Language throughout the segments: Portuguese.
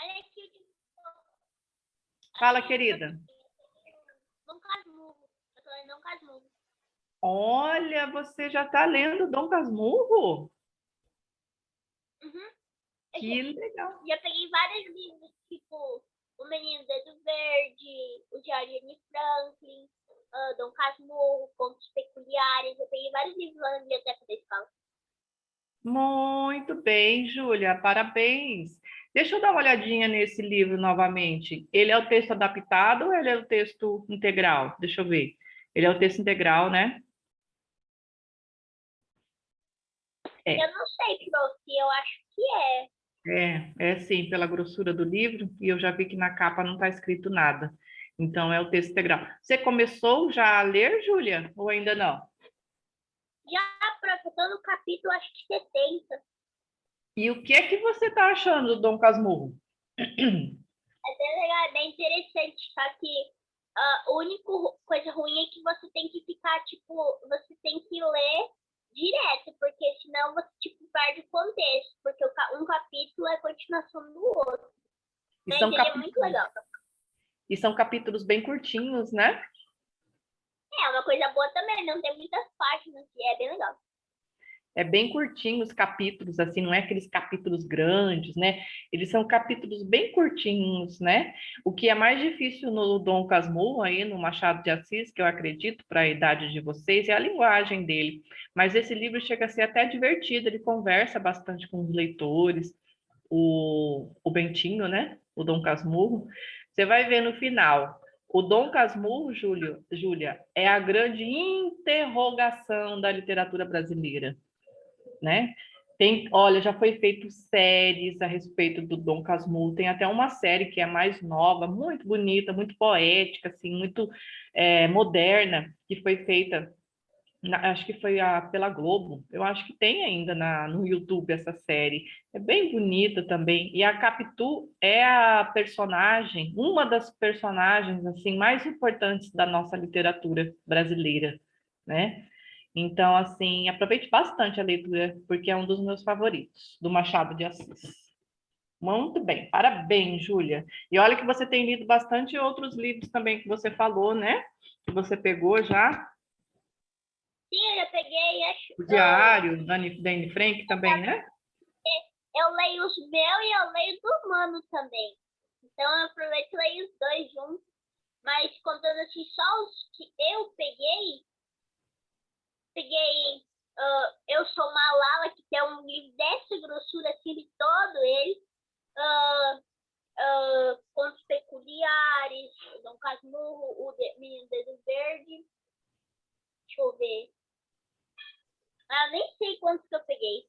Olha aqui. Fala, querida. Dom Casmurro. Eu tô lendo Dom Casmurro. Olha, você já está lendo Dom Casmurro? Uhum. Que legal. Já peguei vários livros, tipo O Menino Dedo Verde, O Diário de Anne Franklin, Dom Casmurro, Contos Peculiares. Eu peguei vários livros lá na biblioteca da escola. Muito bem, Júlia, parabéns. Deixa eu dar uma olhadinha nesse livro novamente. Ele é o texto adaptado ou ele é o texto integral? Deixa eu ver. Ele é o texto integral, né? É. Eu não sei, prof, eu acho que é. É sim, pela grossura do livro, e eu já vi que na capa não está escrito nada. Então, é o texto integral. Você começou já a ler, Júlia, ou ainda não? Já, prof, eu tô no capítulo, acho que 70. E o que é que você está achando do Dom Casmurro? É bem legal, é bem interessante, só que a única coisa ruim é que você tem que ficar, tipo, você tem que ler direto, porque senão você, tipo, perde o contexto, porque um capítulo é a continuação do outro. E Mas são ele é muito legal. E são capítulos bem curtinhos, né? É, uma coisa boa também, não tem muitas páginas, e é bem legal. É bem curtinho os capítulos, assim, não é aqueles capítulos grandes, né? Eles são capítulos bem curtinhos, né? O que é mais difícil no Dom Casmurro, aí no Machado de Assis, que eu acredito para a idade de vocês, é a linguagem dele. Mas esse livro chega a ser até divertido, ele conversa bastante com os leitores, o Bentinho, né? O Dom Casmurro. Você vai ver no final. O Dom Casmurro, Júlia, é a grande interrogação da literatura brasileira, né? Olha, já foi feito séries a respeito do Dom Casmurro, tem até uma série que é mais nova, muito bonita, muito poética, assim, muito moderna, que foi feita, acho que foi pela Globo, eu acho que tem ainda no YouTube essa série, é bem bonita também, e a Capitu é a personagem, uma das personagens, assim, mais importantes da nossa literatura brasileira, né? Então, assim, aproveite bastante a leitura, porque é um dos meus favoritos, do Machado de Assis. Muito bem, parabéns, Júlia. E olha que você tem lido bastante outros livros também que você falou, né? Que você pegou já. Sim, eu já peguei, acho. O Diário, da Anne Frank também, né? Eu leio os meus e eu leio do Mano também. Então eu aproveito e leio os dois juntos. Mas contando assim, só os que eu peguei, Eu Sou Malala, que tem um livro dessa grossura, assim, de todo ele. Contos Peculiares, Dom Casmurro, Menino Dedo Verde. Deixa eu ver. Eu nem sei quantos que eu peguei.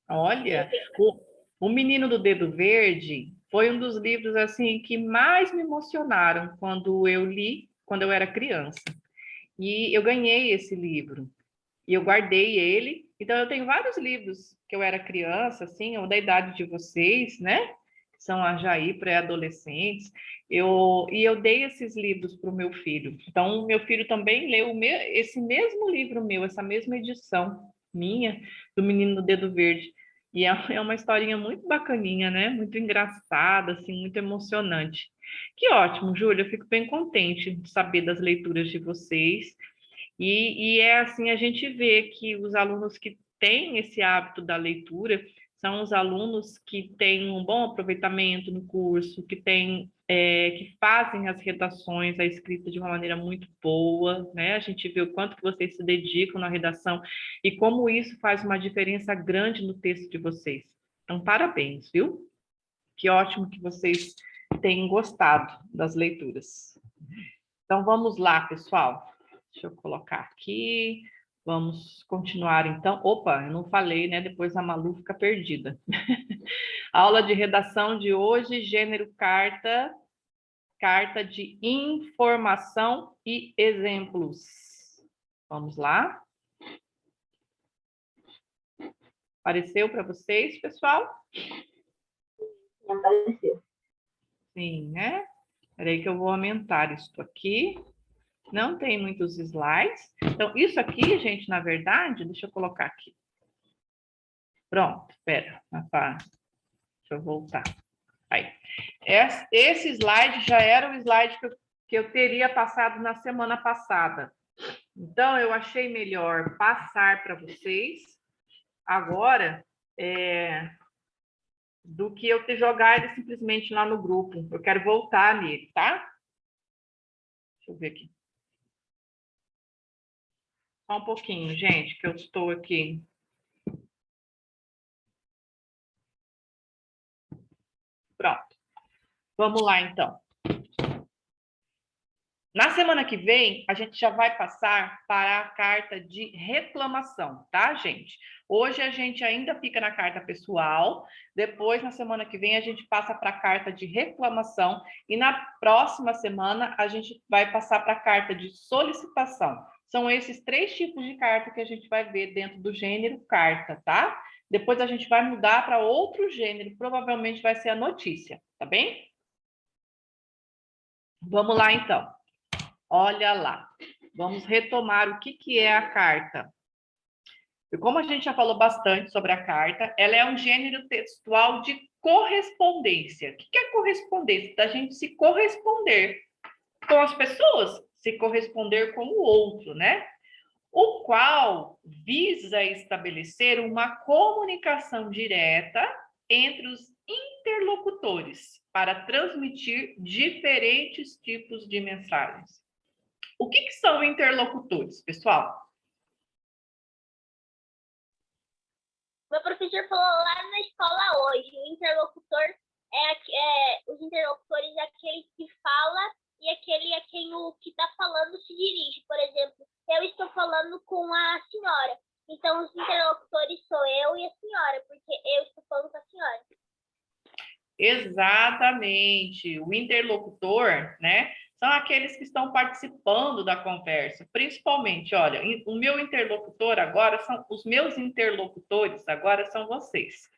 Olha, o Menino do Dedo Verde foi um dos livros assim que mais me emocionaram quando eu li, quando eu era criança. E eu ganhei esse livro. E eu guardei ele. Então, eu tenho vários livros que eu era criança, assim, ou da idade de vocês, né? Que são a Jair, pré-adolescentes. E eu dei esses livros para o meu filho. Então, o meu filho também leu esse mesmo livro meu, essa mesma edição minha, do Menino do Dedo Verde. E é uma historinha muito bacaninha, né? Muito engraçada, assim, muito emocionante. Que ótimo, Júlia. Eu fico bem contente de saber das leituras de vocês. E é assim, a gente vê que os alunos que têm esse hábito da leitura são os alunos que têm um bom aproveitamento no curso, que fazem as redações, a escrita de uma maneira muito boa, né? A gente vê o quanto que vocês se dedicam na redação e como isso faz uma diferença grande no texto de vocês. Então, parabéns, viu? Que ótimo que vocês tenham gostado das leituras. Então, vamos lá, pessoal. Deixa eu colocar aqui. Vamos continuar, então. Opa, eu não falei, né? Depois a Malu fica perdida. Aula de redação de hoje, gênero carta, carta de informação e exemplos. Vamos lá? Apareceu para vocês, pessoal? Apareceu. Sim, né? Espera aí que eu vou aumentar isso aqui. Não tem muitos slides. Então, isso aqui, gente, na verdade, deixa eu colocar aqui. Pronto, espera. Deixa eu voltar. Aí. Esse slide já era o slide que eu teria passado na semana passada. Então, eu achei melhor passar para vocês agora do que eu ter jogado ele simplesmente lá no grupo. Eu quero voltar nele, tá? Deixa eu ver aqui. Só um pouquinho, gente, que eu estou aqui. Pronto. Vamos lá, então. Na semana que vem, a gente já vai passar para a carta de reclamação, tá, gente? Hoje a gente ainda fica na carta pessoal, depois, na semana que vem, a gente passa para a carta de reclamação e na próxima semana a gente vai passar para a carta de solicitação. São esses 3 tipos de carta que a gente vai ver dentro do gênero carta, tá? Depois a gente vai mudar para outro gênero, provavelmente vai ser a notícia, tá bem? Vamos lá, então. Olha lá, vamos retomar o que é a carta. E como a gente já falou bastante sobre a carta, ela é um gênero textual de correspondência. O que é correspondência? Da gente se corresponder com as pessoas, se corresponder com o outro, né? O qual visa estabelecer uma comunicação direta entre os interlocutores para transmitir diferentes tipos de mensagens. O que são interlocutores, pessoal? Meu professor falou lá na escola hoje, o interlocutor os interlocutores é aquele que fala e aquele a quem o que está falando se dirige. Por exemplo, eu estou falando com a senhora. Então, os interlocutores sou eu e a senhora, porque eu estou falando com a senhora. Exatamente. O interlocutor, né? São aqueles que estão participando da conversa. Principalmente, olha, o meu interlocutor agora são os meus interlocutores, agora são vocês.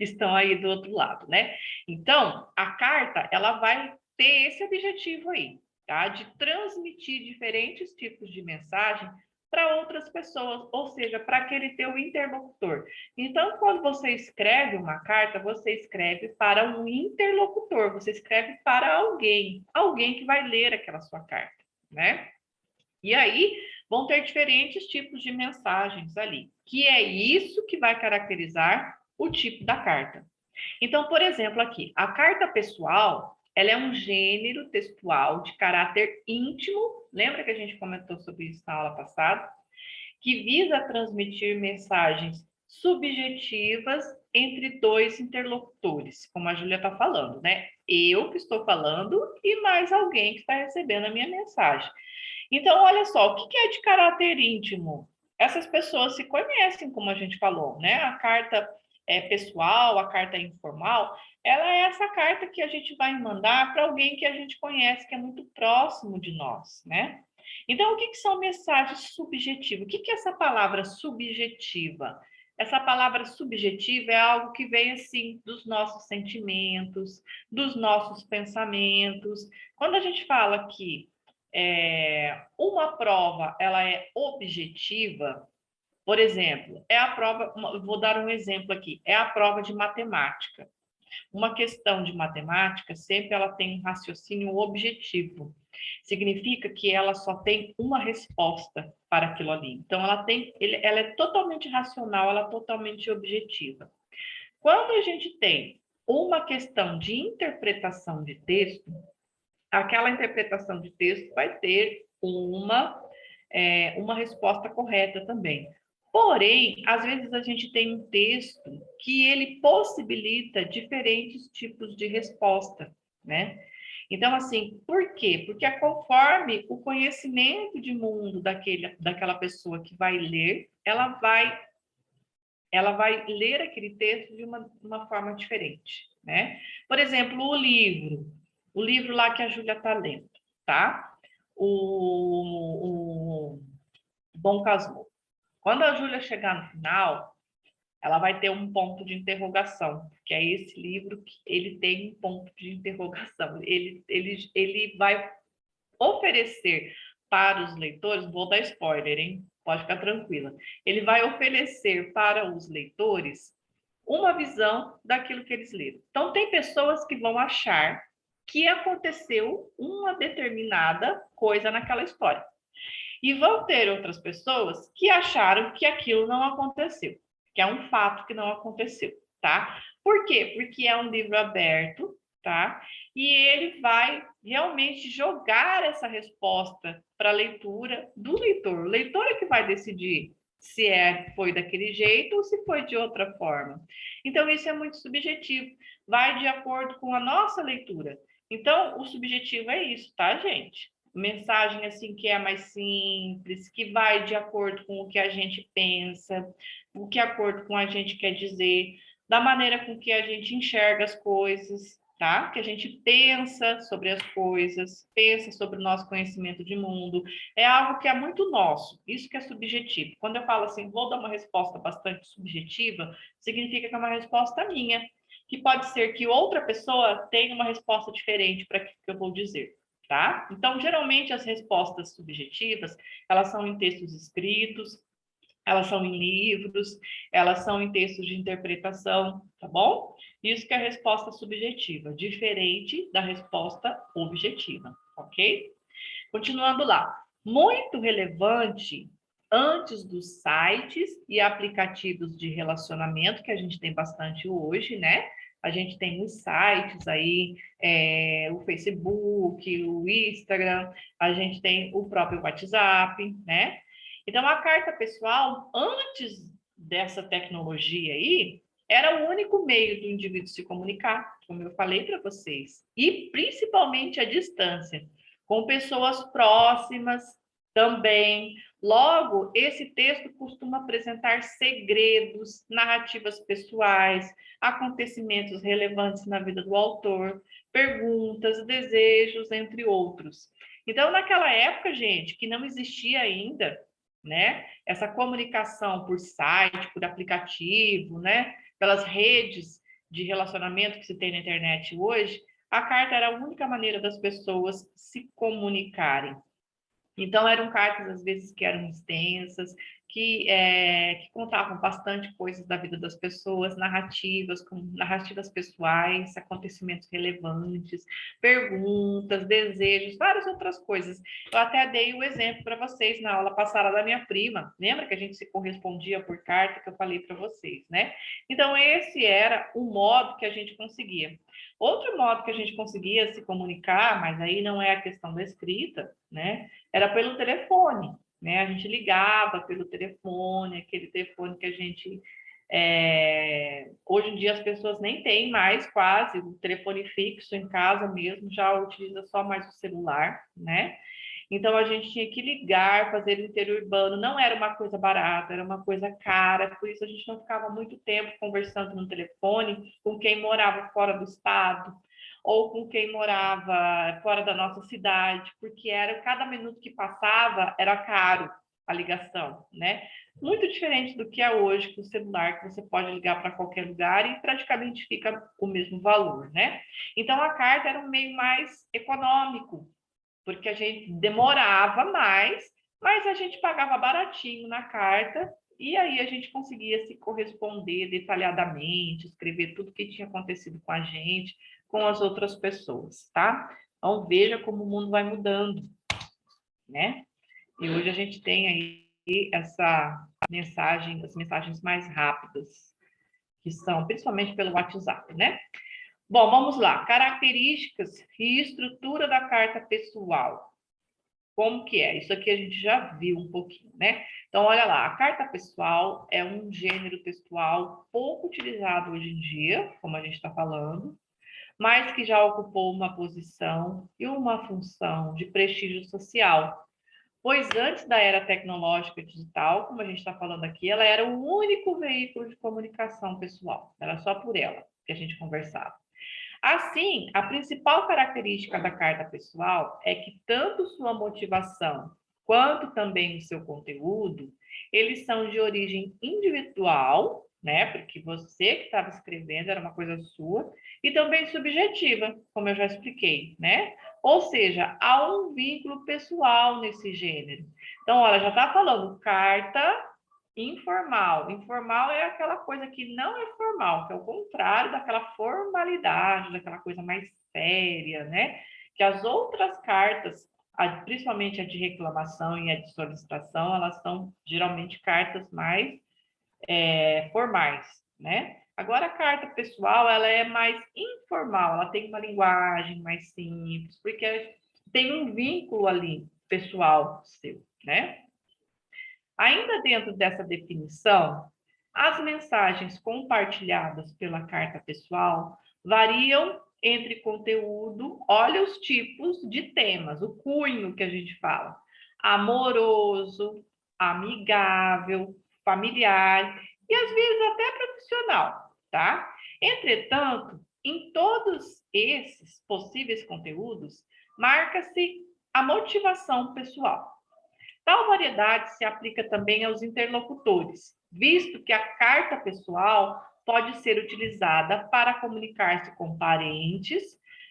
Estão aí do outro lado, né? Então, a carta, ela vai ter esse objetivo aí, tá? De transmitir diferentes tipos de mensagem para outras pessoas, ou seja, para aquele teu interlocutor. Então, quando você escreve uma carta, você escreve para um interlocutor, você escreve para alguém que vai ler aquela sua carta, né? E aí vão ter diferentes tipos de mensagens ali, que é isso que vai caracterizar o tipo da carta. Então, por exemplo, aqui, a carta pessoal, ela é um gênero textual de caráter íntimo, lembra que a gente comentou sobre isso na aula passada? Que visa transmitir mensagens subjetivas entre 2 interlocutores, como a Júlia está falando, né? Eu que estou falando e mais alguém que está recebendo a minha mensagem. Então, olha só, o que é de caráter íntimo? Essas pessoas se conhecem, como a gente falou, né? A carta pessoal, a carta informal, ela é essa carta que a gente vai mandar para alguém que a gente conhece, que é muito próximo de nós, né? Então, o que são mensagens subjetivas? O que é essa palavra subjetiva? Essa palavra subjetiva é algo que vem assim dos nossos sentimentos, dos nossos pensamentos. Quando a gente fala que uma prova ela é objetiva, por exemplo, é a prova, vou dar um exemplo aqui, é a prova de matemática. Uma questão de matemática sempre ela tem um raciocínio objetivo. Significa que ela só tem uma resposta para aquilo ali. Então ela é totalmente racional, ela é totalmente objetiva. Quando a gente tem uma questão de interpretação de texto, aquela interpretação de texto vai ter uma resposta correta também. Porém, às vezes a gente tem um texto que ele possibilita diferentes tipos de resposta, né? Então, assim, por quê? Porque conforme o conhecimento de mundo daquela pessoa que vai ler, ela vai ler aquele texto de uma forma diferente, né? Por exemplo, o livro lá que a Júlia está lendo, tá? O Dom Casmurro. Quando a Júlia chegar no final, ela vai ter um ponto de interrogação, porque é esse livro que ele tem um ponto de interrogação. Ele vai oferecer para os leitores, vou dar spoiler, hein? Pode ficar tranquila. Ele vai oferecer para os leitores uma visão daquilo que eles leram. Então, tem pessoas que vão achar que aconteceu uma determinada coisa naquela história. E vão ter outras pessoas que acharam que aquilo não aconteceu, que é um fato que não aconteceu, tá? Por quê? Porque é um livro aberto, tá? E ele vai realmente jogar essa resposta para a leitura do leitor. O leitor é que vai decidir se foi daquele jeito ou se foi de outra forma. Então, isso é muito subjetivo, vai de acordo com a nossa leitura. Então, o subjetivo é isso, tá, gente? Mensagem assim que é mais simples, que vai de acordo com o que a gente pensa, o que de acordo com a gente quer dizer, da maneira com que a gente enxerga as coisas, tá? Que a gente pensa sobre as coisas, pensa sobre o nosso conhecimento de mundo. É algo que é muito nosso, isso que é subjetivo. Quando eu falo assim, vou dar uma resposta bastante subjetiva, significa que é uma resposta minha, que pode ser que outra pessoa tenha uma resposta diferente para o que eu vou dizer. Tá? Então, geralmente, as respostas subjetivas, elas são em textos escritos, elas são em livros, elas são em textos de interpretação, tá bom? Isso que é a resposta subjetiva, diferente da resposta objetiva, ok? Continuando lá. Muito relevante antes dos sites e aplicativos de relacionamento, que a gente tem bastante hoje, né? A gente tem os sites aí, o Facebook, o Instagram, a gente tem o próprio WhatsApp, né? Então, a carta pessoal, antes dessa tecnologia aí, era o único meio do indivíduo se comunicar, como eu falei para vocês, e principalmente à distância, com pessoas próximas também. Logo, esse texto costuma apresentar segredos, narrativas pessoais, acontecimentos relevantes na vida do autor, perguntas, desejos, entre outros. Então, naquela época, gente, que não existia ainda, né, essa comunicação por site, por aplicativo, né, pelas redes de relacionamento que se tem na internet hoje, a carta era a única maneira das pessoas se comunicarem. Então, eram cartas, às vezes, que eram extensas, que contavam bastante coisas da vida das pessoas, narrativas, com narrativas pessoais, acontecimentos relevantes, perguntas, desejos, várias outras coisas. Eu até dei o exemplo para vocês na aula passada da minha prima. Lembra que a gente se correspondia por carta que eu falei para vocês, né? Então, esse era o modo que a gente conseguia. Outro modo que a gente conseguia se comunicar, mas aí não é a questão da escrita, né? Era pelo telefone, né? A gente ligava pelo telefone, aquele telefone que a gente... Hoje em dia as pessoas nem têm mais quase o telefone fixo em casa mesmo, já utiliza só mais o celular, né? Então a gente tinha que ligar, fazer o interurbano, não era uma coisa barata, era uma coisa cara, por isso a gente não ficava muito tempo conversando no telefone com quem morava fora do estado ou com quem morava fora da nossa cidade, porque era cada minuto que passava era caro a ligação, né? Muito diferente do que é hoje com o celular, que você pode ligar para qualquer lugar e praticamente fica o mesmo valor, né? Então a carta era um meio mais econômico, porque a gente demorava mais, mas a gente pagava baratinho na carta e aí a gente conseguia se corresponder detalhadamente, escrever tudo que tinha acontecido com a gente, com as outras pessoas, tá? Então veja como o mundo vai mudando, né? E hoje a gente tem aí essa mensagem, as mensagens mais rápidas, que são principalmente pelo WhatsApp, né? Bom, vamos lá. Características e estrutura da carta pessoal. Como que é? Isso aqui a gente já viu um pouquinho, né? Então, olha lá, a carta pessoal é um gênero textual pouco utilizado hoje em dia, como a gente está falando, mas que já ocupou uma posição e uma função de prestígio social. Pois antes da era tecnológica digital, como a gente está falando aqui, ela era o único veículo de comunicação pessoal. Era só por ela que a gente conversava. Assim, a principal característica da carta pessoal é que tanto sua motivação quanto também o seu conteúdo, eles são de origem individual, né? Porque você que estava escrevendo era uma coisa sua, e também subjetiva, como eu já expliquei, né? Ou seja, há um vínculo pessoal nesse gênero. Então, olha, já está falando carta Informal. Informal é aquela coisa que não é formal, que é o contrário daquela formalidade, daquela coisa mais séria, né? Que as outras cartas, principalmente a de reclamação e a de solicitação, elas são geralmente cartas mais formais, né? Agora, a carta pessoal, ela é mais informal, ela tem uma linguagem mais simples, porque tem um vínculo ali pessoal seu, né? Ainda dentro dessa definição, as mensagens compartilhadas pela carta pessoal variam entre conteúdo, olha os tipos de temas, o cunho que a gente fala: amoroso, amigável, familiar e às vezes até profissional, tá? Entretanto, em todos esses possíveis conteúdos, marca-se a motivação pessoal. Tal variedade se aplica também aos interlocutores, visto que a carta pessoal pode ser utilizada para comunicar-se com parentes,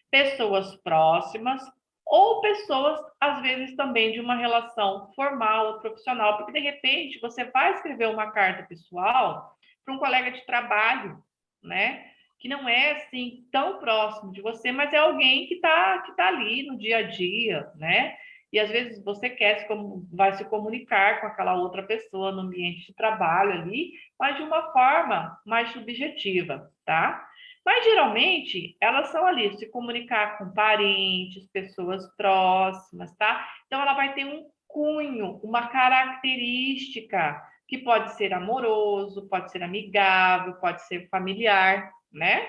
pessoas próximas ou pessoas, às vezes, também de uma relação formal ou profissional, porque, de repente, você vai escrever uma carta pessoal para um colega de trabalho, né? Que não é, assim, tão próximo de você, mas é alguém que tá ali no dia a dia, né? E às vezes você quer vai se comunicar com aquela outra pessoa no ambiente de trabalho ali, mas de uma forma mais subjetiva, tá? Mas geralmente elas são ali, se comunicar com parentes, pessoas próximas, tá? Então ela vai ter um cunho, uma característica que pode ser amoroso, pode ser amigável, pode ser familiar, né?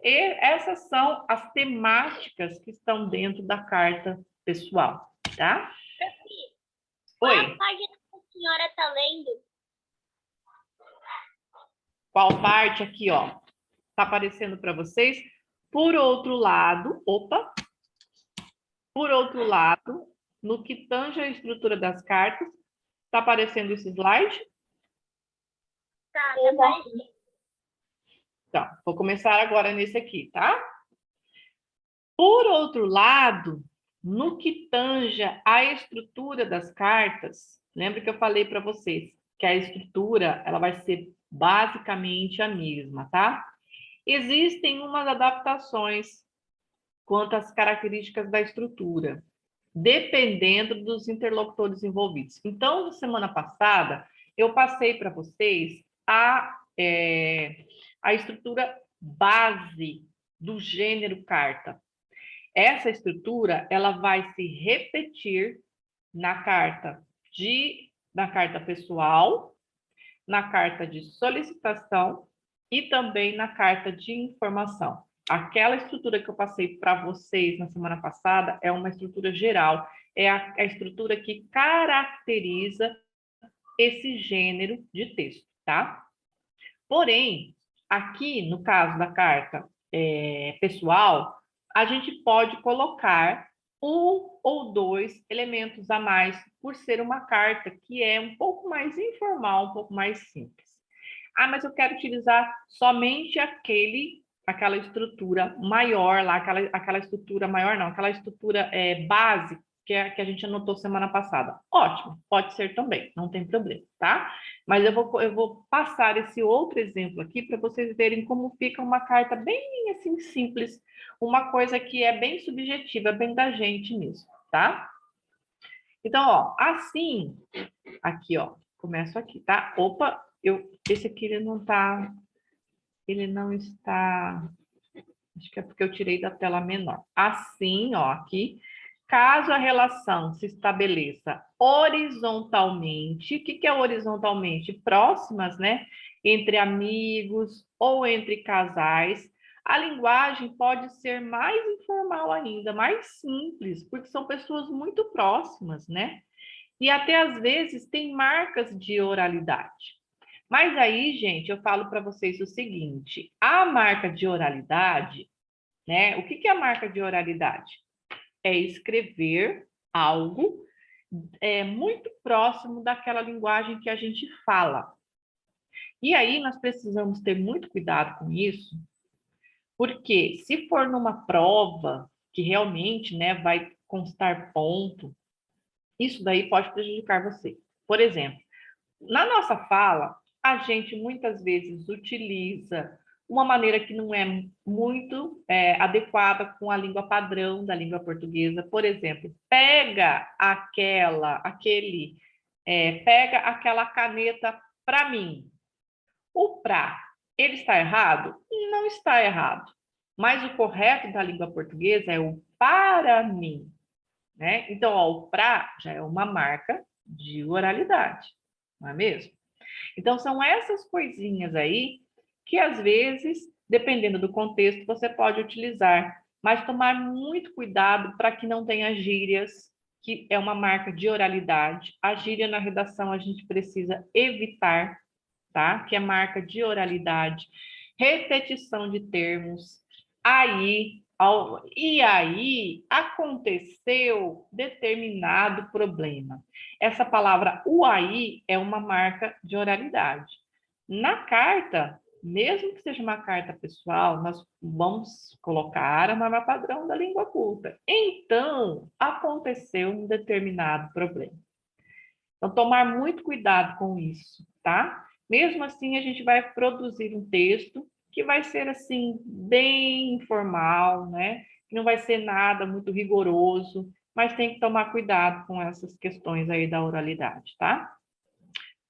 E essas são as temáticas que estão dentro da carta pessoal, tá? Qual Oi, página que a senhora está lendo? qual parte aqui, ó, tá aparecendo para vocês? Por outro lado, por outro lado, no que tange a estrutura das cartas, tá aparecendo esse slide? Tá aparecendo. Então, vou começar agora nesse aqui, tá? Por outro lado, no que tanja a estrutura das cartas, lembra que eu falei para vocês que a estrutura ela vai ser basicamente a mesma, tá? Existem umas adaptações quanto às características da estrutura, dependendo dos interlocutores envolvidos. Então, na semana passada, eu passei para vocês a estrutura base do gênero carta. Essa estrutura ela vai se repetir na carta pessoal, na carta de solicitação e também na carta de informação. Aquela estrutura que eu passei para vocês na semana passada é uma estrutura geral, é a estrutura que caracteriza esse gênero de texto, tá? Porém, aqui no caso da carta pessoal, a gente pode colocar um ou dois elementos a mais por ser uma carta que é um pouco mais informal, um pouco mais simples. Ah, mas eu quero utilizar somente aquela estrutura maior lá, aquela estrutura maior não, aquela estrutura base que a gente anotou semana passada. Ótimo, pode ser também, não tem problema, tá? Mas eu vou passar esse outro exemplo aqui para vocês verem como fica uma carta bem assim simples, uma coisa que é bem subjetiva, bem da gente mesmo, tá? Então, ó, assim, aqui, ó, começo aqui, tá? Opa, esse aqui ele não está, acho que é porque eu tirei da tela menor. Assim, ó, aqui, caso a relação se estabeleça horizontalmente, o que é horizontalmente? Próximas, né? Entre amigos ou entre casais, a linguagem pode ser mais informal ainda, mais simples, porque são pessoas muito próximas, né? E até às vezes tem marcas de oralidade. Mas aí, gente, eu falo para vocês o seguinte: a marca de oralidade, né? O que é a marca de oralidade? É escrever algo muito próximo daquela linguagem que a gente fala. E aí nós precisamos ter muito cuidado com isso, porque se for numa prova que realmente, né, vai constar ponto, isso daí pode prejudicar você. Por exemplo, Na nossa fala, a gente muitas vezes utiliza uma maneira que não é muito adequada com a língua padrão da língua portuguesa. Por exemplo, pega aquela caneta para mim. O pra, ele está errado? Não está errado. Mas o correto da língua portuguesa é o para mim, né? Então, ó, o pra já é uma marca de oralidade, não é mesmo? Então, são essas coisinhas aí que, às vezes, dependendo do contexto, você pode utilizar, mas tomar muito cuidado para que não tenha gírias, que é uma marca de oralidade. A gíria na redação a gente precisa evitar, tá? Que é marca de oralidade. Repetição de termos. E aí aconteceu determinado problema. Essa palavra o aí é uma marca de oralidade. Na carta, mesmo que seja uma carta pessoal, nós vamos colocar a norma padrão da língua culta. Então, aconteceu um determinado problema. Então, tomar muito cuidado com isso, tá? Mesmo assim, a gente vai produzir um texto que vai ser, assim, bem informal, né? Que não vai ser nada muito rigoroso, mas tem que tomar cuidado com essas questões aí da oralidade, tá?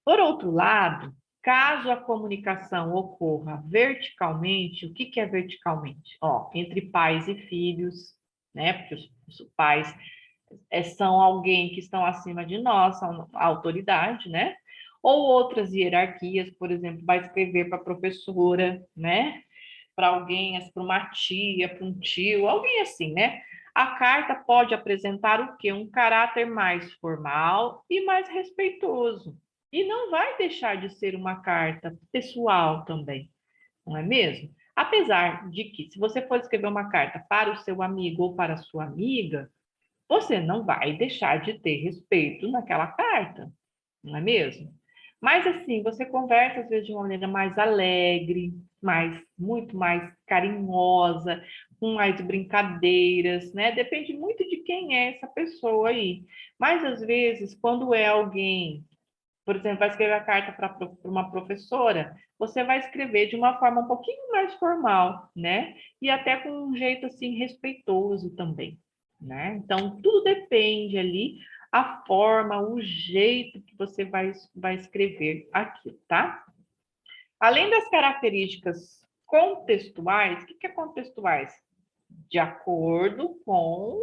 Por outro lado, caso a comunicação ocorra verticalmente, o que é verticalmente? Ó, entre pais e filhos, né? Porque os pais são alguém que estão acima de nós, são a autoridade, né? Ou outras hierarquias, por exemplo, vai escrever para a professora, né? Para alguém, para uma tia, para um tio, alguém assim, né? A carta pode apresentar o quê? Um caráter mais formal e mais respeitoso. E não vai deixar de ser uma carta pessoal também, não é mesmo? Apesar de que, se você for escrever uma carta para o seu amigo ou para a sua amiga, você não vai deixar de ter respeito naquela carta, não é mesmo? Mas assim, você conversa às vezes de uma maneira mais alegre, muito mais carinhosa, com mais brincadeiras, né? Depende muito de quem é essa pessoa aí. Mas às vezes, quando é alguém, por exemplo, vai escrever a carta para uma professora, você vai escrever de uma forma um pouquinho mais formal, né? E até com um jeito assim respeitoso também, né? Então, tudo depende ali a forma, o jeito que você vai escrever aqui, tá? Além das características contextuais, o que é contextuais? De acordo com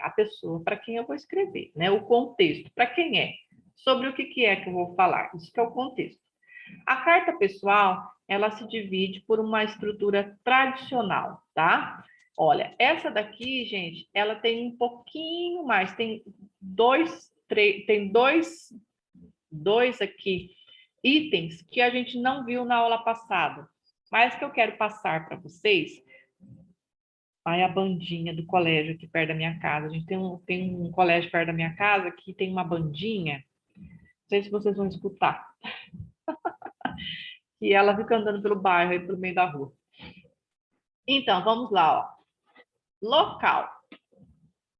a pessoa para quem eu vou escrever, né? O contexto, para quem é? Sobre o que é que eu vou falar? Isso que é o contexto. A carta pessoal, ela se divide por uma estrutura tradicional, tá? Olha, essa daqui, gente, ela tem um pouquinho mais, tem dois aqui itens que a gente não viu na aula passada, mas que eu quero passar para vocês. Aí a bandinha do colégio aqui perto da minha casa. A gente tem um colégio perto da minha casa que tem uma bandinha. Não sei se vocês vão escutar. E ela fica andando pelo bairro e pelo meio da rua. Então, vamos lá, ó. Local.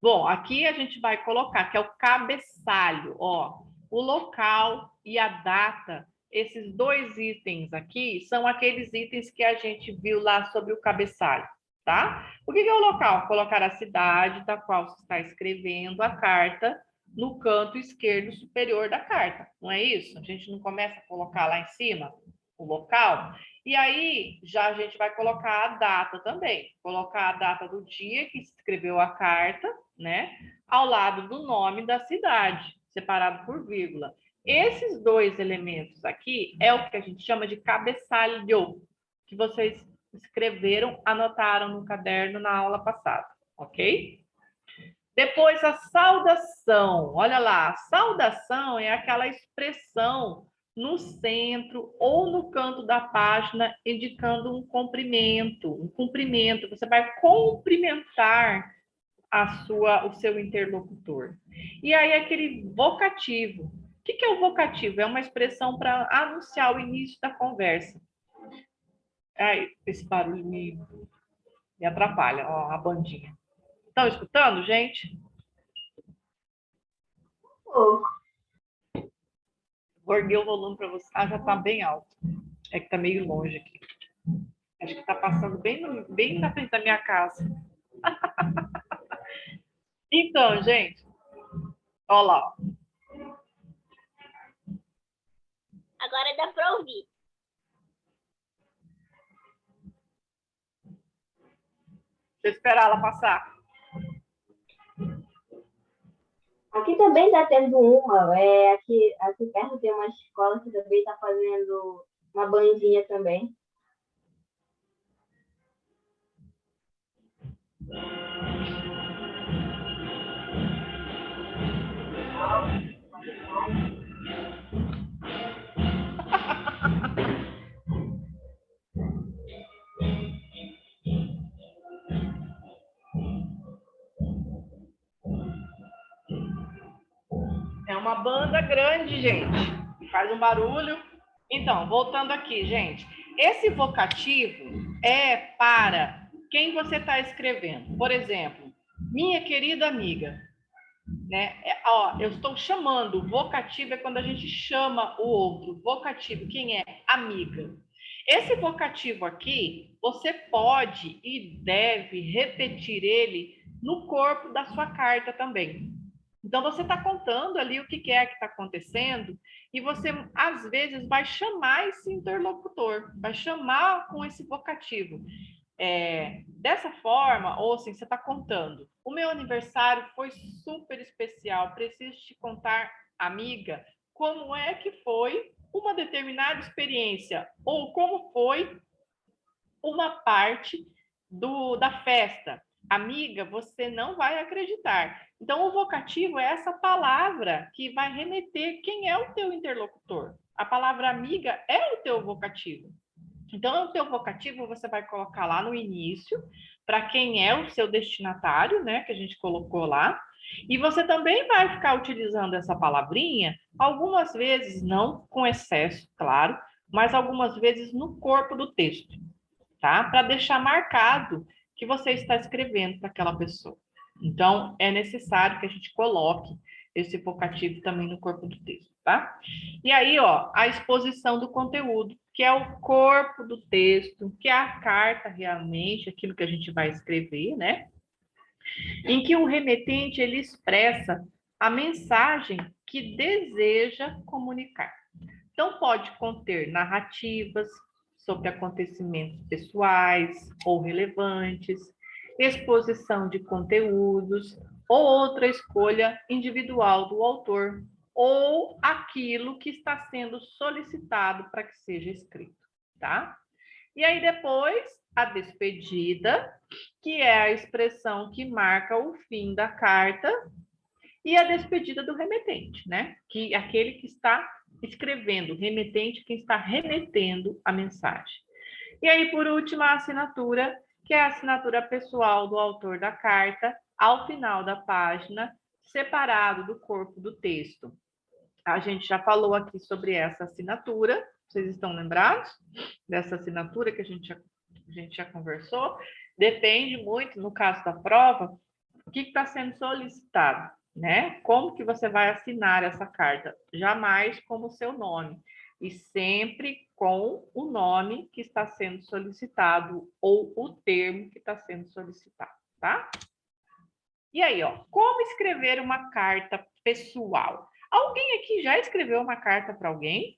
Bom, aqui a gente vai colocar que é o cabeçalho, ó. O local e a data. Esses dois itens aqui são aqueles itens que a gente viu lá sobre o cabeçalho, tá? O que é o local? Colocar a cidade da qual você está escrevendo a carta no canto esquerdo superior da carta, não é isso? A gente não começa a colocar lá em cima o local? E aí, já a gente vai colocar a data também. Colocar a data do dia que escreveu a carta, né? Ao lado do nome da cidade, separado por vírgula. Esses dois elementos aqui é o que a gente chama de cabeçalho, que vocês escreveram, anotaram no caderno na aula passada, ok? Depois a saudação. Olha lá, a saudação é aquela expressão no centro ou no canto da página indicando um cumprimento, um cumprimento. Você vai cumprimentar o seu interlocutor. E aí aquele vocativo. O que é o vocativo? É uma expressão para anunciar o início da conversa. Ai, esse barulho me atrapalha, ó, a bandinha. Estão escutando, gente? Pouco. Erguei o volume para você. Ah, já está bem alto. É que está meio longe aqui. Acho que está passando bem na frente da minha casa. Então, gente, olha lá. Agora dá para ouvir. Deixa eu esperar ela passar. Aqui também está tendo uma. Aqui perto tem uma escola que também está fazendo uma bandinha também. É uma banda grande, gente. Faz um barulho. Então, voltando aqui, gente. Esse vocativo é para quem você está escrevendo. Por exemplo, minha querida amiga. Né? Eu estou chamando. Vocativo é quando a gente chama o outro. Vocativo, quem é? Amiga. Esse vocativo aqui, você pode e deve repetir ele no corpo da sua carta também. Então, você está contando ali o que é que está acontecendo e você, às vezes, vai chamar esse interlocutor, vai chamar com esse vocativo. Dessa forma, ou assim, você está contando. O meu aniversário foi super especial, preciso te contar, amiga, como é que foi uma determinada experiência ou como foi uma parte da festa. Amiga, você não vai acreditar. Então, o vocativo é essa palavra que vai remeter quem é o teu interlocutor. A palavra amiga é o teu vocativo. Então, o teu vocativo você vai colocar lá no início, para quem é o seu destinatário, né, que a gente colocou lá. E você também vai ficar utilizando essa palavrinha, algumas vezes, não com excesso, claro, mas algumas vezes no corpo do texto, tá? Para deixar marcado que você está escrevendo para aquela pessoa. Então, é necessário que a gente coloque esse vocativo também no corpo do texto, tá? E aí, ó, a exposição do conteúdo, que é o corpo do texto, que é a carta realmente, aquilo que a gente vai escrever, né? Em que o remetente, ele expressa a mensagem que deseja comunicar. Então, pode conter narrativas sobre acontecimentos pessoais ou relevantes, exposição de conteúdos ou outra escolha individual do autor ou aquilo que está sendo solicitado para que seja escrito, tá? E aí depois a despedida, que é a expressão que marca o fim da carta, e a despedida do remetente, né? Que aquele que está escrevendo, remetente, quem está remetendo a mensagem. E aí, por último, a assinatura, que é a assinatura pessoal do autor da carta, ao final da página, separado do corpo do texto. A gente já falou aqui sobre essa assinatura, vocês estão lembrados dessa assinatura que a gente já conversou? Depende muito, no caso da prova, o que está sendo solicitado, né? Como que você vai assinar essa carta? Jamais como o seu nome, e sempre com o nome que está sendo solicitado ou o termo que está sendo solicitado, tá? E aí, ó, como escrever uma carta pessoal? Alguém aqui já escreveu uma carta para alguém?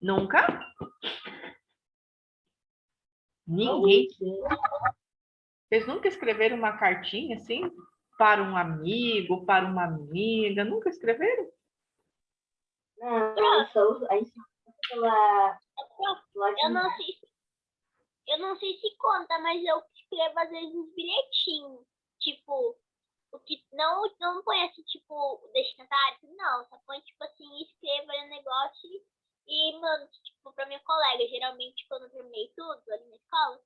Nunca? Ninguém. Vocês nunca escreveram uma cartinha assim para um amigo, para uma amiga? Nunca escreveram? Não, a gente pela eu não sei se conta, mas eu escrevo às vezes uns bilhetinhos. Tipo, o que não põe assim, tipo, o destinatário, não. Só põe, tipo assim, escreva aí o negócio e mando, tipo, pra minha colega. Geralmente, quando eu terminei tudo ali na escola,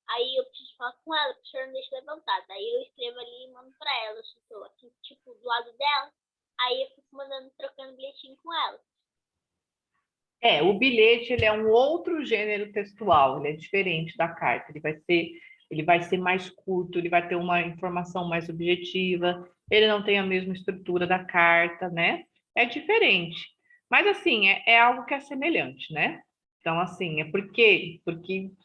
aí eu preciso falar com ela, a professora não deixa levantada. Aí eu escrevo ali e mando pra ela. Eu estou aqui, tipo, do lado dela. Aí eu fico mandando, trocando bilhetinho com ela. O bilhete ele é um outro gênero textual, ele é diferente da carta, ele vai ser mais curto, ele vai ter uma informação mais objetiva, ele não tem a mesma estrutura da carta, né? É diferente. Mas, assim, é algo que é semelhante, né? Então, assim, porque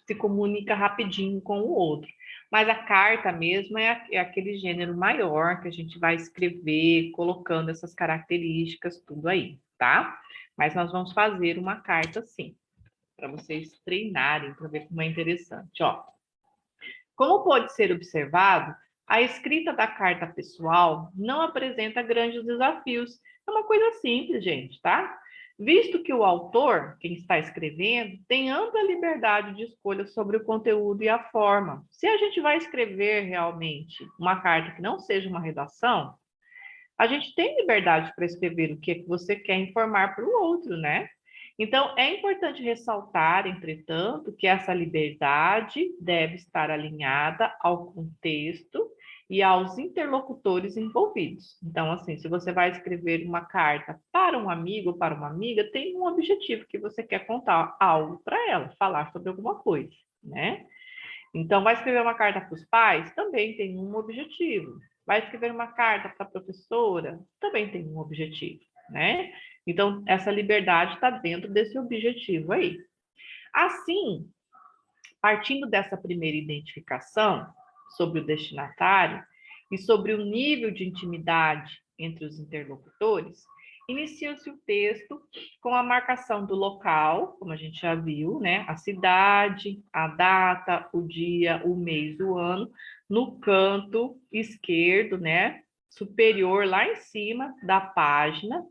se comunica rapidinho com o outro. Mas a carta mesmo é aquele gênero maior que a gente vai escrever, colocando essas características, tudo aí, tá? Mas nós vamos fazer uma carta, sim, para vocês treinarem, para ver como é interessante, ó. Como pode ser observado, a escrita da carta pessoal não apresenta grandes desafios. É uma coisa simples, gente, tá? Visto que o autor, quem está escrevendo, tem ampla liberdade de escolha sobre o conteúdo e a forma. Se a gente vai escrever realmente uma carta que não seja uma redação, a gente tem liberdade para escrever o que é que você quer informar para o outro, né? Então, é importante ressaltar, entretanto, que essa liberdade deve estar alinhada ao contexto e aos interlocutores envolvidos. Então, assim, se você vai escrever uma carta para um amigo ou para uma amiga, tem um objetivo que você quer contar algo para ela, falar sobre alguma coisa, né? Então, vai escrever uma carta para os pais? Também tem um objetivo. Vai escrever uma carta para a professora? Também tem um objetivo, né? Então, essa liberdade está dentro desse objetivo aí. Assim, partindo dessa primeira identificação sobre o destinatário e sobre o nível de intimidade entre os interlocutores, inicia-se o texto com a marcação do local, como a gente já viu, né? A cidade, a data, o dia, o mês, o ano, no canto esquerdo, né? Superior, lá em cima da página.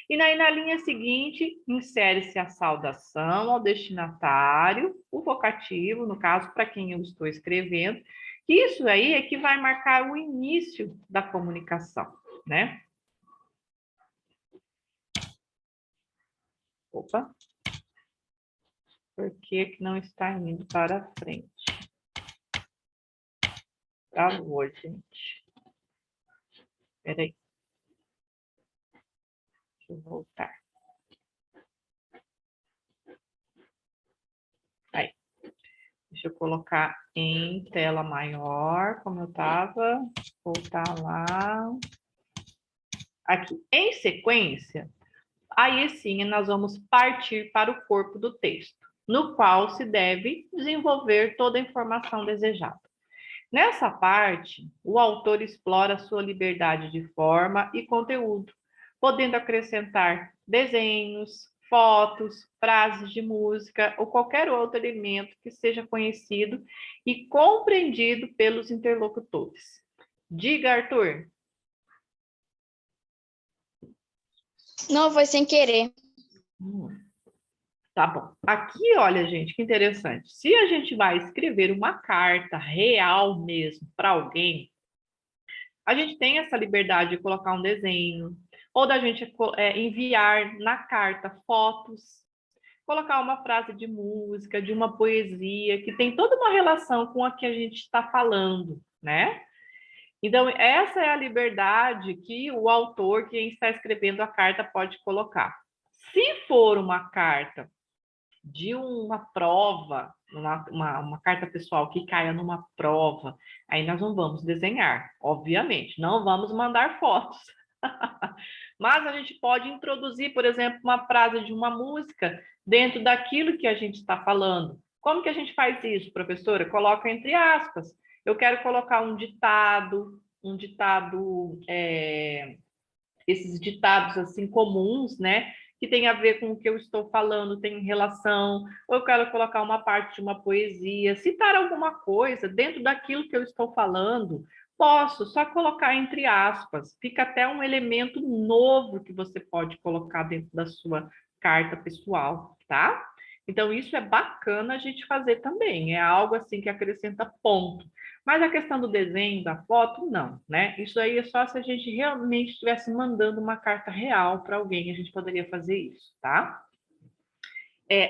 E aí, na linha seguinte, insere-se a saudação ao destinatário, o vocativo, no caso, para quem eu estou escrevendo. Isso aí é que vai marcar o início da comunicação, né? Opa! Por que não está indo para frente? Travou, gente. Espera aí. Deixa eu voltar. Aí. Deixa eu colocar em tela maior, como eu estava. Voltar lá. Aqui. Em sequência, aí sim nós vamos partir para o corpo do texto, no qual se deve desenvolver toda a informação desejada. Nessa parte, o autor explora sua liberdade de forma e conteúdo, podendo acrescentar desenhos, fotos, frases de música ou qualquer outro elemento que seja conhecido e compreendido pelos interlocutores. Diga, Arthur. Não, foi sem querer. Tá bom. Aqui, olha, gente, que interessante. Se a gente vai escrever uma carta real mesmo para alguém, a gente tem essa liberdade de colocar um desenho, ou da gente enviar na carta fotos, colocar uma frase de música, de uma poesia, que tem toda uma relação com a que a gente está falando, né? Então, essa é a liberdade que o autor, quem está escrevendo a carta, pode colocar. Se for uma carta de uma prova, uma carta pessoal que caia numa prova, aí nós não vamos desenhar, obviamente, não vamos mandar fotos. Mas a gente pode introduzir, por exemplo, uma frase de uma música dentro daquilo que a gente está falando. Como que a gente faz isso, professora? Coloca entre aspas. Eu quero colocar um ditado, esses ditados assim comuns, né? Que tem a ver com o que eu estou falando, tem relação, ou eu quero colocar uma parte de uma poesia, citar alguma coisa dentro daquilo que eu estou falando, posso só colocar entre aspas, fica até um elemento novo que você pode colocar dentro da sua carta pessoal, tá? Então, isso é bacana a gente fazer também, é algo assim que acrescenta ponto. Mas a questão do desenho, da foto, não, né? Isso aí é só se a gente realmente estivesse mandando uma carta real para alguém, a gente poderia fazer isso, tá?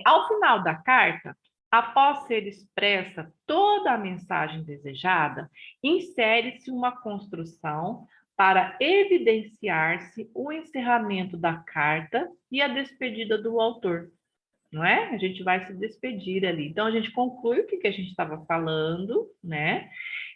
Ao final da carta, após ser expressa toda a mensagem desejada, insere-se uma construção para evidenciar-se o encerramento da carta e a despedida do autor. não é? A gente vai se despedir ali. Então, a gente conclui o que a gente estava falando, né?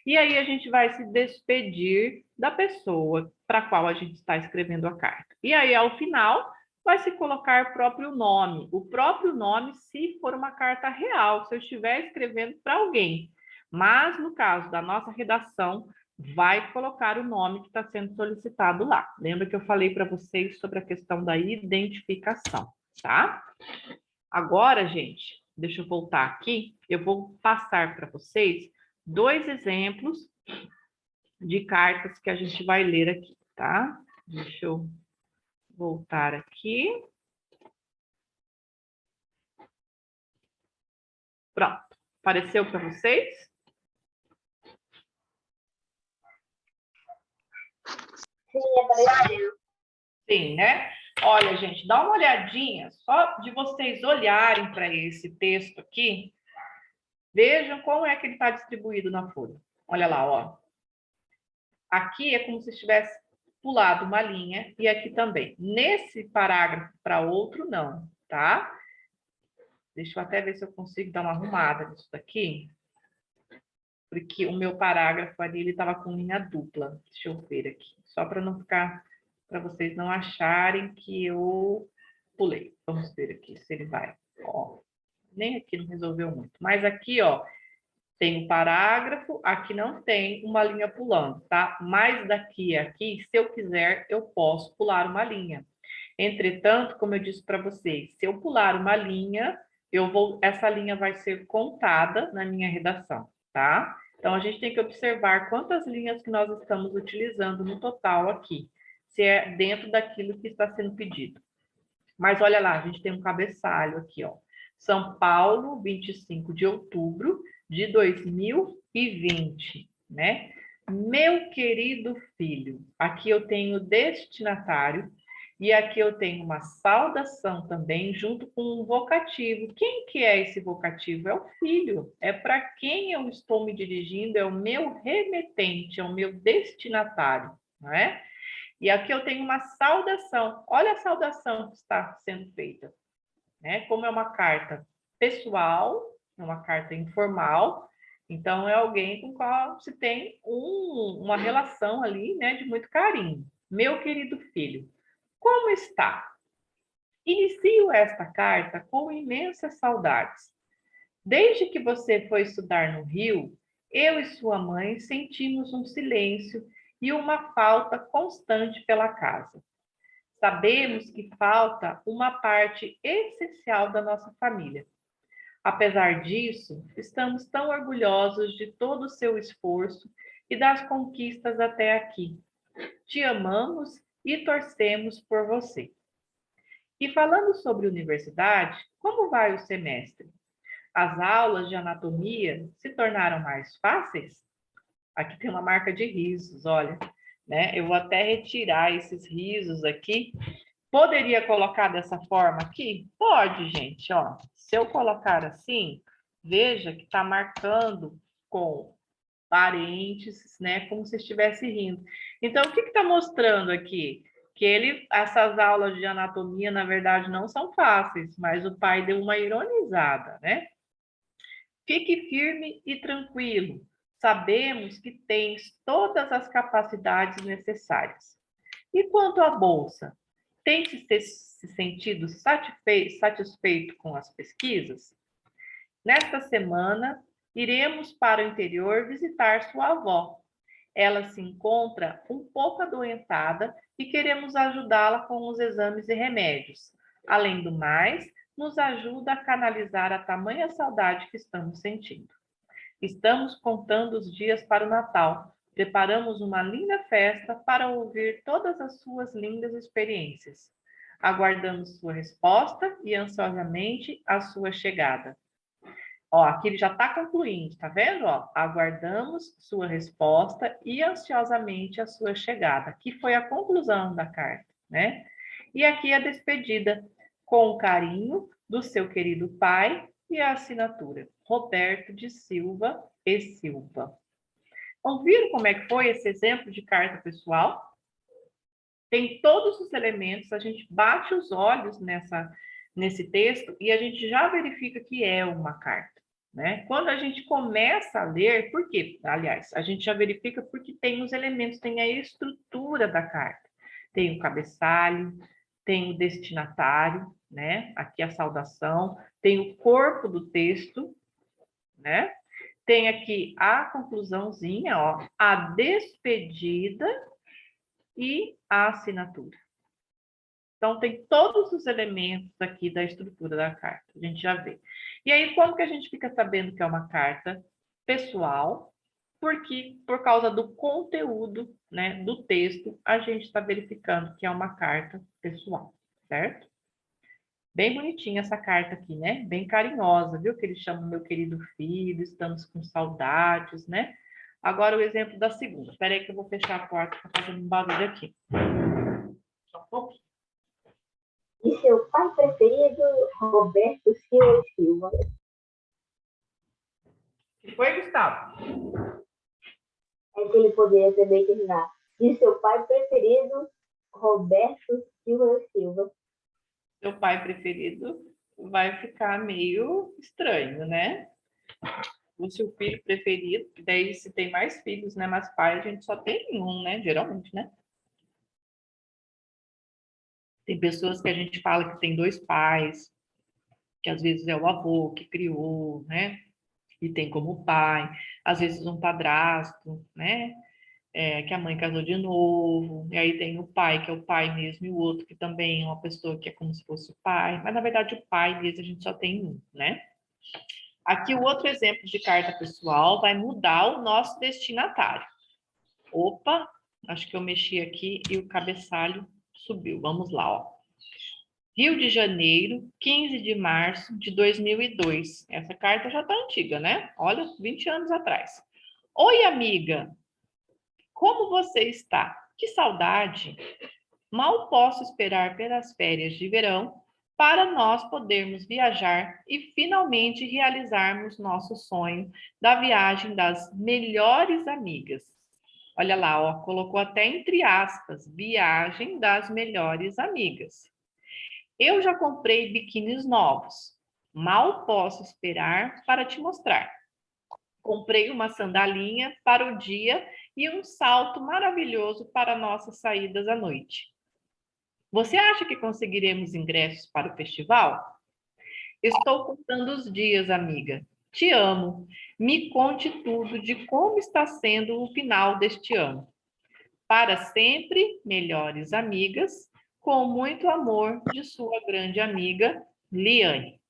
E aí a gente vai se despedir da pessoa para a qual a gente está escrevendo a carta. E aí, ao final, vai se colocar o próprio nome. O próprio nome, se for uma carta real, se eu estiver escrevendo para alguém. Mas, no caso da nossa redação, vai colocar o nome que está sendo solicitado lá. Lembra que eu falei para vocês sobre a questão da identificação, tá? Agora, gente, deixa eu voltar aqui. Eu vou passar para vocês 2 exemplos de cartas que a gente vai ler aqui, tá? Deixa eu voltar aqui. Pronto. Apareceu para vocês? Sim, apareceu. Sim, né? Olha, gente, dá uma olhadinha, só de vocês olharem para esse texto aqui, vejam como é que ele está distribuído na folha. Olha lá, ó. Aqui é como se tivesse pulado uma linha e aqui também. Nesse parágrafo para outro, não, tá? Deixa eu até ver se eu consigo dar uma arrumada nisso daqui. Porque o meu parágrafo ali, ele estava com linha dupla. Deixa eu ver aqui. Só para não ficar, para vocês não acharem que eu pulei. Vamos ver aqui se ele vai. Ó, nem aqui não resolveu muito. Mas aqui, ó, tem um parágrafo, aqui não tem uma linha pulando, tá? Mas daqui a aqui, se eu quiser, eu posso pular uma linha. Entretanto, como eu disse para vocês, se eu pular uma linha, essa linha vai ser contada na minha redação, tá? Então, a gente tem que observar quantas linhas que nós estamos utilizando no total aqui, se é dentro daquilo que está sendo pedido. Mas olha lá, a gente tem um cabeçalho aqui, ó. São Paulo, 25 de outubro de 2020, né? Meu querido filho, aqui eu tenho destinatário e aqui eu tenho uma saudação também junto com um vocativo. Quem que é esse vocativo? É o filho. É para quem eu estou me dirigindo, é o meu remetente, é o meu destinatário, não é? E aqui eu tenho uma saudação. Olha a saudação que está sendo feita, né? Como é uma carta pessoal, é uma carta informal, então é alguém com qual se tem uma relação ali, né, de muito carinho. Meu querido filho, como está? Inicio esta carta com imensas saudades. Desde que você foi estudar no Rio, eu e sua mãe sentimos um silêncio e uma falta constante pela casa. Sabemos que falta uma parte essencial da nossa família. Apesar disso, estamos tão orgulhosos de todo o seu esforço e das conquistas até aqui. Te amamos e torcemos por você. E falando sobre universidade, como vai o semestre? As aulas de anatomia se tornaram mais fáceis? Aqui tem uma marca de risos, olha, né? Eu vou até retirar esses risos aqui. Poderia colocar dessa forma aqui? Pode, gente, ó. Se eu colocar assim, veja que está marcando com parênteses, né? Como se estivesse rindo. Então, o que está mostrando aqui? Que essas aulas de anatomia, na verdade, não são fáceis, mas o pai deu uma ironizada, né? Fique firme e tranquilo. Sabemos que tens todas as capacidades necessárias. E quanto à bolsa? Tem se sentido satisfeito com as pesquisas? Nesta semana, iremos para o interior visitar sua avó. Ela se encontra um pouco adoentada e queremos ajudá-la com os exames e remédios. Além do mais, nos ajuda a canalizar a tamanha saudade que estamos sentindo. Estamos contando os dias para o Natal. Preparamos uma linda festa para ouvir todas as suas lindas experiências. Aguardamos sua resposta e ansiosamente a sua chegada. Ó, aqui ele já está concluindo, tá vendo? Ó, aguardamos sua resposta e ansiosamente a sua chegada. Aqui foi a conclusão da carta, né? E aqui a despedida, com carinho do seu querido pai e a assinatura, Roberto de Silva e Silva. Ouviram como é que foi esse exemplo de carta pessoal? Tem todos os elementos, a gente bate os olhos nesse texto e a gente já verifica que é uma carta, né? Quando a gente começa a ler, por quê? Aliás, a gente já verifica porque tem os elementos, tem a estrutura da carta. Tem o cabeçalho, tem o destinatário, né? Aqui a saudação, tem o corpo do texto, né? Tem aqui a conclusãozinha, ó, a despedida e a assinatura. Então, tem todos os elementos aqui da estrutura da carta, a gente já vê. E aí, como que a gente fica sabendo que é uma carta pessoal? Porque, por causa do conteúdo, né, do texto, a gente está verificando que é uma carta pessoal, certo? Bem bonitinha essa carta aqui, né? Bem carinhosa, viu? Que ele chama meu querido filho, estamos com saudades, né? Agora o exemplo da segunda. Espera aí que eu vou fechar a porta, tá fazendo um barulho aqui. Só um pouquinho. E seu pai preferido, Roberto Silva Silva. Que foi, Gustavo? É que ele poderia também terminar. E seu pai preferido, Roberto Silva Silva. Seu pai preferido vai ficar meio estranho, né? O seu filho preferido, daí se tem mais filhos, né? Mas pai a gente só tem um, né? Geralmente, né? Tem pessoas que a gente fala que tem dois pais, que às vezes é o avô que criou, né? E tem como pai, às vezes um padrasto, né? Que a mãe casou de novo, e aí tem o pai, que é o pai mesmo, e o outro que também é uma pessoa que é como se fosse o pai, mas na verdade o pai mesmo a gente só tem um, né? Aqui o outro exemplo de carta pessoal vai mudar o nosso destinatário. Opa, acho que eu mexi aqui e o cabeçalho subiu. Vamos lá, ó. Rio de Janeiro, 15 de março de 2002. Essa carta já está antiga, né? Olha, 20 anos atrás. Oi, amiga. Como você está? Que saudade! Mal posso esperar pelas férias de verão para nós podermos viajar e finalmente realizarmos nosso sonho da viagem das melhores amigas. Olha lá, ó, colocou até entre aspas, viagem das melhores amigas. Eu já comprei biquínis novos. Mal posso esperar para te mostrar. Comprei uma sandalinha para o dia e um salto maravilhoso para nossas saídas à noite. Você acha que conseguiremos ingressos para o festival? Estou contando os dias, amiga. Te amo. Me conte tudo de como está sendo o final deste ano. Para sempre, melhores amigas, com muito amor de sua grande amiga, Liane.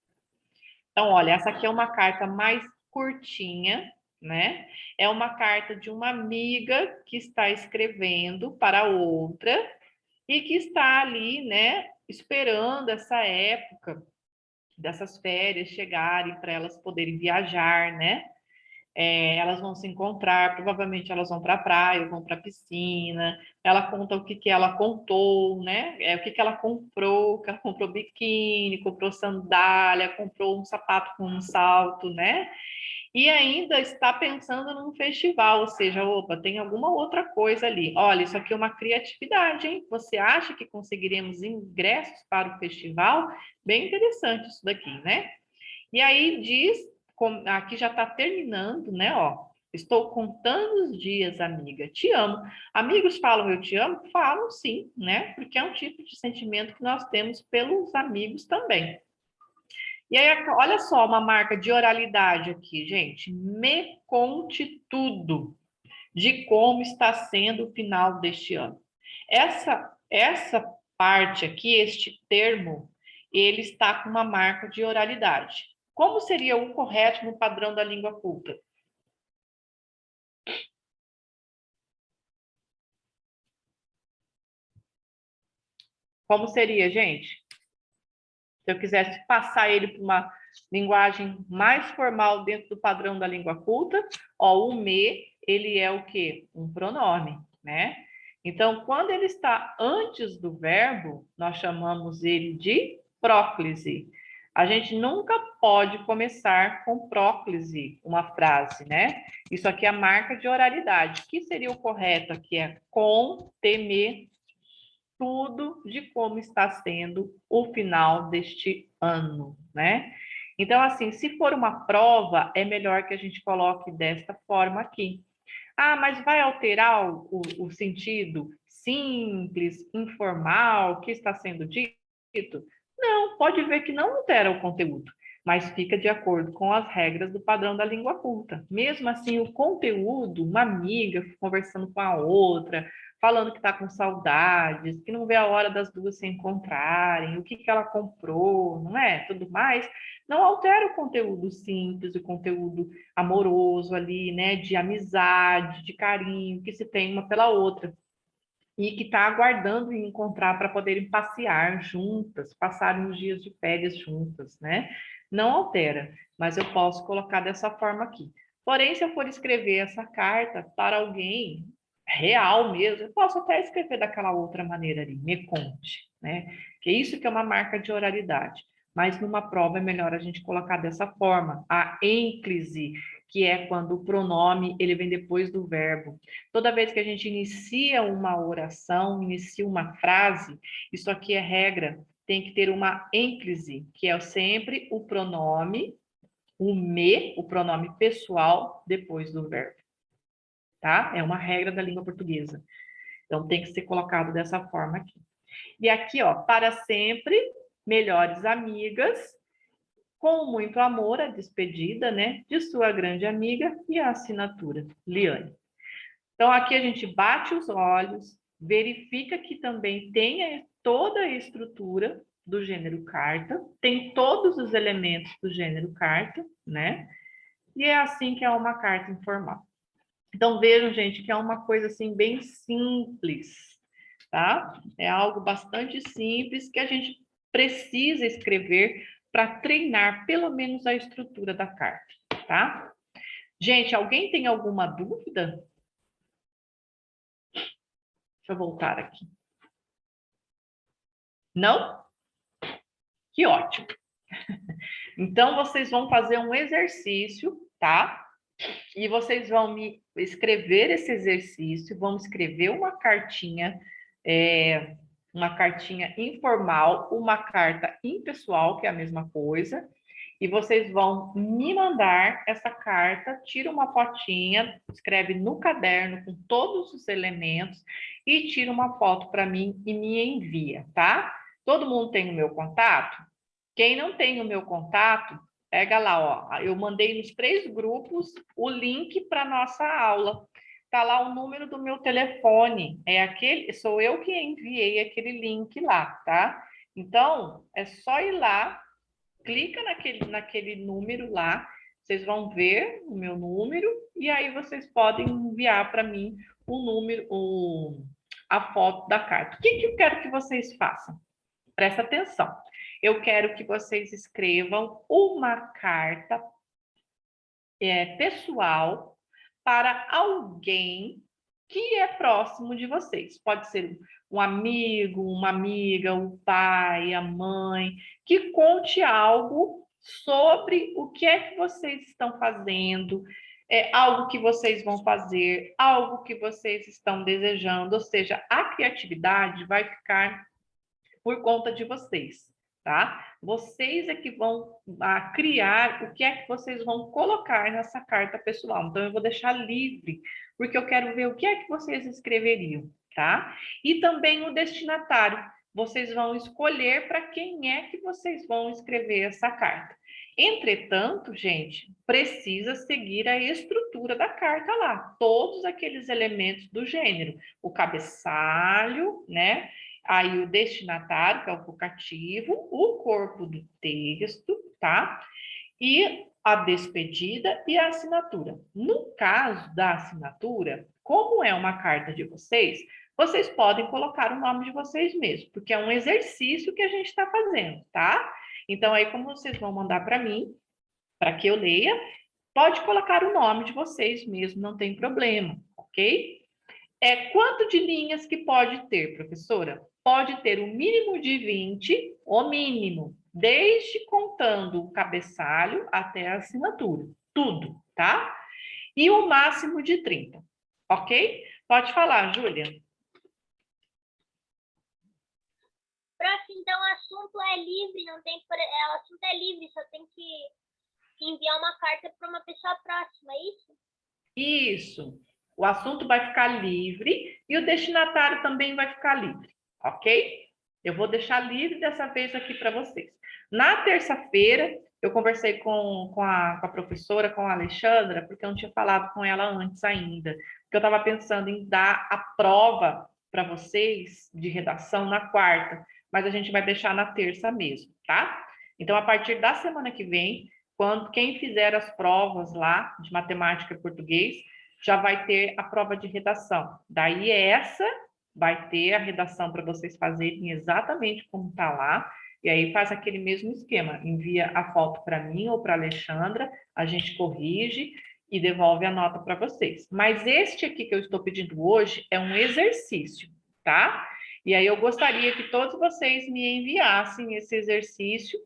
Então, olha, essa aqui é uma carta mais curtinha, né? É uma carta de uma amiga que está escrevendo para outra e que está ali, né, esperando essa época dessas férias chegarem para elas poderem viajar, né? Elas vão se encontrar, provavelmente elas vão para a praia, vão para a piscina. Ela conta o que, que ela contou, né? O que, que ela comprou, que ela comprou biquíni, comprou sandália, comprou um sapato com um salto, né? E ainda está pensando num festival, ou seja, opa, tem alguma outra coisa ali. Olha, isso aqui é uma criatividade, hein? Você acha que conseguiremos ingressos para o festival? Bem interessante isso daqui, né? E aí diz, aqui já está terminando, né? Ó, estou contando os dias, amiga. Te amo. Amigos falam eu te amo? Falam sim, né? Porque é um tipo de sentimento que nós temos pelos amigos também. E aí, olha só uma marca de oralidade aqui, gente. Me conte tudo de como está sendo o final deste ano. Essa parte aqui, este termo, ele está com uma marca de oralidade. Como seria o correto no padrão da língua culta? Como seria, gente? Se eu quisesse passar ele para uma linguagem mais formal dentro do padrão da língua culta, ó, o me, ele é o quê? Um pronome, né? Então, quando ele está antes do verbo, nós chamamos ele de próclise. A gente nunca pode começar com próclise uma frase, né? Isso aqui é a marca de oralidade. O que seria o correto aqui? É com, temer, tudo de como está sendo o final deste ano, né? Então, assim, se for uma prova, é melhor que a gente coloque desta forma aqui. Ah, mas vai alterar o sentido simples, informal, que está sendo dito? Não, pode ver que não altera o conteúdo, mas fica de acordo com as regras do padrão da língua culta. Mesmo assim, o conteúdo, uma amiga conversando com a outra, falando que está com saudades, que não vê a hora das duas se encontrarem, o que, que ela comprou, não é? Tudo mais, não altera o conteúdo simples, o conteúdo amoroso ali, né? De amizade, de carinho que se tem uma pela outra e que está aguardando encontrar para poderem passear juntas, passarem os dias de férias juntas, né? Não altera, mas eu posso colocar dessa forma aqui. Porém, se eu for escrever essa carta para alguém real mesmo, eu posso até escrever daquela outra maneira ali, me conte, né? Que isso que é uma marca de oralidade. Mas numa prova é melhor a gente colocar dessa forma, a ênclise, que é quando o pronome ele vem depois do verbo. Toda vez que a gente inicia uma oração, inicia uma frase, isso aqui é regra, tem que ter uma ênclise, que é sempre o pronome, o me, o pronome pessoal, depois do verbo. Tá? É uma regra da língua portuguesa. Então, tem que ser colocado dessa forma aqui. E aqui, ó, para sempre, melhores amigas, com muito amor, a despedida, né, de sua grande amiga e a assinatura, Liane. Então, aqui a gente bate os olhos, verifica que também tem toda a estrutura do gênero carta, tem todos os elementos do gênero carta, né? E é assim que é uma carta informal. Então, vejam, gente, que é uma coisa assim bem simples, tá? É algo bastante simples que a gente precisa escrever para treinar pelo menos a estrutura da carta, tá? Gente, alguém tem alguma dúvida? Deixa eu voltar aqui. Não? Que ótimo. Então, vocês vão fazer um exercício, tá? E vocês vão me escrever esse exercício, vão escrever uma cartinha informal, uma carta impessoal, que é a mesma coisa, e vocês vão me mandar essa carta, tira uma fotinha, escreve no caderno com todos os elementos e tira uma foto para mim e me envia, tá? Todo mundo tem o meu contato? Quem não tem o meu contato, pega lá, ó. Eu mandei nos 3 grupos o link para nossa aula. Tá lá o número do meu telefone. É aquele, sou eu que enviei aquele link lá, tá? Então, é só ir lá, clica naquele número lá, vocês vão ver o meu número e aí vocês podem enviar para mim o número, a foto da carta. O que eu quero que vocês façam? Presta atenção. Eu quero que vocês escrevam uma carta pessoal para alguém que é próximo de vocês. Pode ser um amigo, uma amiga, o pai, a mãe, que conte algo sobre o que é que vocês estão fazendo, algo que vocês vão fazer, algo que vocês estão desejando. Ou seja, a criatividade vai ficar por conta de vocês, tá? Vocês é que vão criar o que é que vocês vão colocar nessa carta pessoal. Então, eu vou deixar livre, porque eu quero ver o que é que vocês escreveriam, tá? E também o destinatário. Vocês vão escolher para quem é que vocês vão escrever essa carta. Entretanto, gente, precisa seguir a estrutura da carta lá. Todos aqueles elementos do gênero. O cabeçalho, né? Aí o destinatário, que é o vocativo, o corpo do texto, tá? E a despedida e a assinatura. No caso da assinatura, como é uma carta de vocês, vocês podem colocar o nome de vocês mesmos, porque é um exercício que a gente está fazendo, tá? Então, aí, como vocês vão mandar para mim, para que eu leia, pode colocar o nome de vocês mesmo, não tem problema, ok? Quanto de linhas que pode ter, professora? Pode ter um mínimo de 20, o mínimo, desde contando o cabeçalho até a assinatura. Tudo, tá? E o máximo de 30, ok? Pode falar, Júlia. Prof, então o assunto é livre, não tem, o assunto é livre, só tem que enviar uma carta para uma pessoa próxima, é isso? Isso. O assunto vai ficar livre e o destinatário também vai ficar livre, ok? Eu vou deixar livre dessa vez aqui para vocês. Na terça-feira, eu conversei com a professora, com a Alexandra, porque eu não tinha falado com ela antes ainda. Porque eu estava pensando em dar a prova para vocês de redação na quarta, mas a gente vai deixar na terça mesmo, tá? Então, a partir da semana que vem, quem fizer as provas lá de matemática e português, já vai ter a prova de redação. Daí essa vai ter a redação para vocês fazerem exatamente como está lá, e aí faz aquele mesmo esquema, envia a foto para mim ou para a Alexandra, a gente corrige e devolve a nota para vocês. Mas este aqui que eu estou pedindo hoje é um exercício, tá? E aí eu gostaria que todos vocês me enviassem esse exercício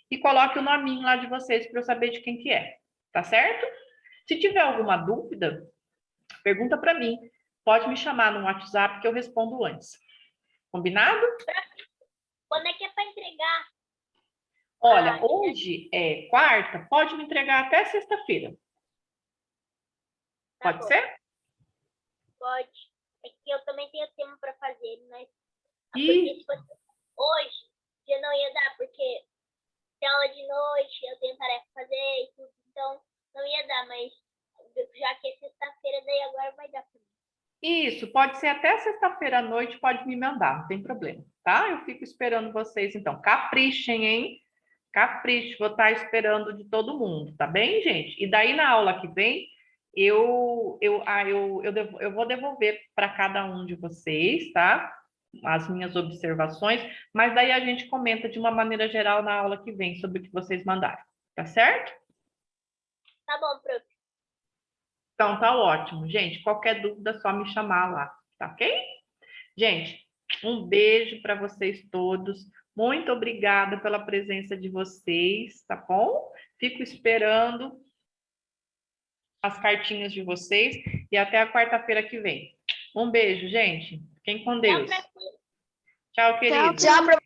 e coloque o nominho lá de vocês para eu saber de quem que é, tá certo? Se tiver alguma dúvida, pergunta para mim. Pode me chamar no WhatsApp que eu respondo antes. Combinado? Quando é que é para entregar? Olha, hoje é quarta, pode me entregar até sexta-feira. Tá Pode bom. ser? Pode. É que eu também tenho tempo para fazer, mas E porque se fosse hoje, já não ia dar, porque tem aula de noite, eu tenho tarefa pra fazer e tudo, então não ia dar, mas já que é sexta-feira, daí agora vai dar pra mim. isso, pode ser até sexta-feira à noite, pode me mandar, não tem problema, tá? Eu fico esperando vocês, então. Caprichem, hein? Capricho, vou estar esperando de todo mundo, tá bem, gente? E daí na aula que vem, eu vou devolver para cada um de vocês, tá? As minhas observações, mas daí a gente comenta de uma maneira geral na aula que vem sobre o que vocês mandarem, tá certo? Tá bom, prof. Então tá ótimo, gente. Qualquer dúvida é só me chamar lá, tá ok? Gente, um beijo para vocês todos. Muito obrigada pela presença de vocês, tá bom? Fico esperando as cartinhas de vocês e até a quarta-feira que vem. Um beijo, gente. Fiquem com Deus. Tchau, prof. Tchau, querido. Tchau,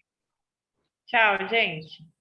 Tchau, gente.